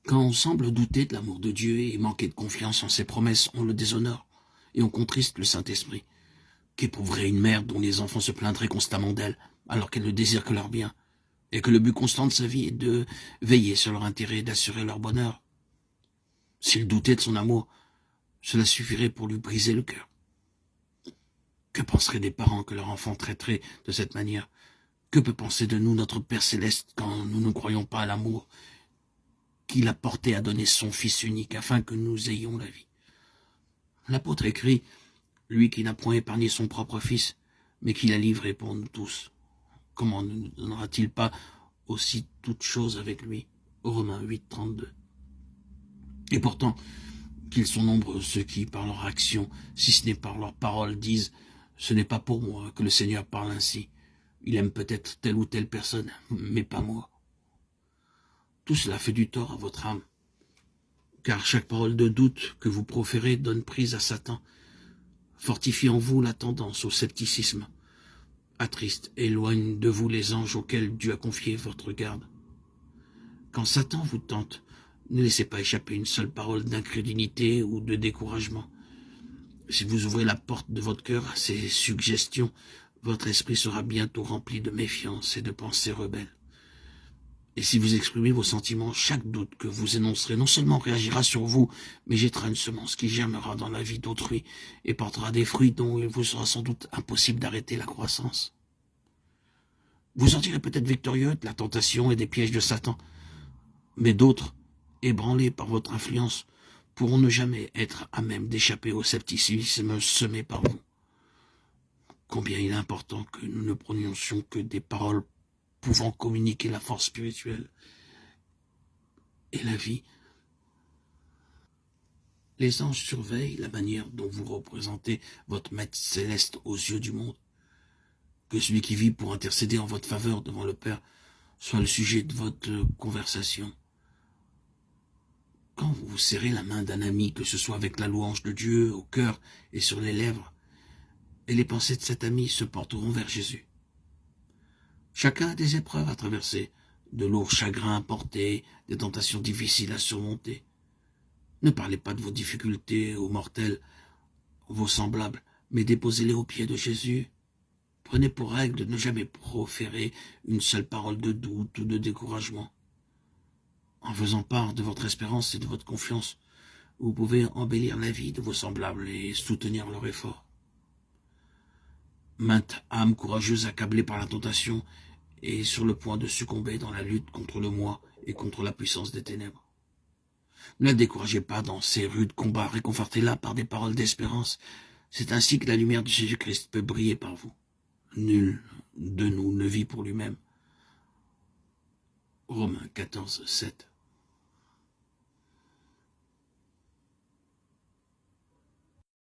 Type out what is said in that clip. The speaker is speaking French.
Quand on semble douter de l'amour de Dieu et manquer de confiance en ses promesses, on le déshonore et on contriste le Saint-Esprit. Qu'éprouverait une mère dont les enfants se plaindraient constamment d'elle, alors qu'elle ne désire que leur bien, et que le but constant de sa vie est de veiller sur leur intérêt et d'assurer leur bonheur? S'il doutait de son amour, cela suffirait pour lui briser le cœur. Que penseraient des parents que leur enfant traiterait de cette manière? Que peut penser de nous notre Père Céleste quand nous ne croyons pas à l'amour qu'il a porté à donner son Fils unique afin que nous ayons la vie? L'apôtre écrit, lui qui n'a point épargné son propre Fils, mais qui l'a livré pour nous tous. Comment ne nous donnera-t-il pas aussi toutes choses avec lui? Romains 8, 32. Et pourtant, qu'ils sont nombreux ceux qui, par leur action, si ce n'est par leurs paroles, disent « Ce n'est pas pour moi que le Seigneur parle ainsi. Il aime peut-être telle ou telle personne, mais pas moi. » Tout cela fait du tort à votre âme, car chaque parole de doute que vous proférez donne prise à Satan, fortifie en vous la tendance au scepticisme, attriste et éloigne de vous les anges auxquels Dieu a confié votre garde. Quand Satan vous tente, ne laissez pas échapper une seule parole d'incrédulité ou de découragement. Si vous ouvrez la porte de votre cœur à ces suggestions, votre esprit sera bientôt rempli de méfiance et de pensées rebelles. Et si vous exprimez vos sentiments, chaque doute que vous énoncerez non seulement réagira sur vous, mais jettera une semence qui germera dans la vie d'autrui et portera des fruits dont il vous sera sans doute impossible d'arrêter la croissance. Vous sortirez peut-être victorieux de la tentation et des pièges de Satan, mais d'autres, ébranlés par votre influence, pourront ne jamais être à même d'échapper au scepticisme semé par vous. Combien il est important que nous ne prononcions que des paroles pouvant communiquer la force spirituelle et la vie. Les anges surveillent la manière dont vous représentez votre Maître céleste aux yeux du monde. Que celui qui vit pour intercéder en votre faveur devant le Père soit le sujet de votre conversation. Quand vous serrez la main d'un ami, que ce soit avec la louange de Dieu au cœur et sur les lèvres, et les pensées de cet ami se porteront vers Jésus. Chacun a des épreuves à traverser, de lourds chagrins à porter, des tentations difficiles à surmonter. Ne parlez pas de vos difficultés aux mortels, vos semblables, mais déposez-les aux pieds de Jésus. Prenez pour règle de ne jamais proférer une seule parole de doute ou de découragement. En faisant part de votre espérance et de votre confiance, vous pouvez embellir la vie de vos semblables et soutenir leur effort. Mainte âme courageuse accablée par la tentation est sur le point de succomber dans la lutte contre le moi et contre la puissance des ténèbres. Ne la découragez pas dans ces rudes combats, réconfortez-la par des paroles d'espérance. C'est ainsi que la lumière de Jésus-Christ peut briller par vous. Nul de nous ne vit pour lui-même. Romains 14, 7.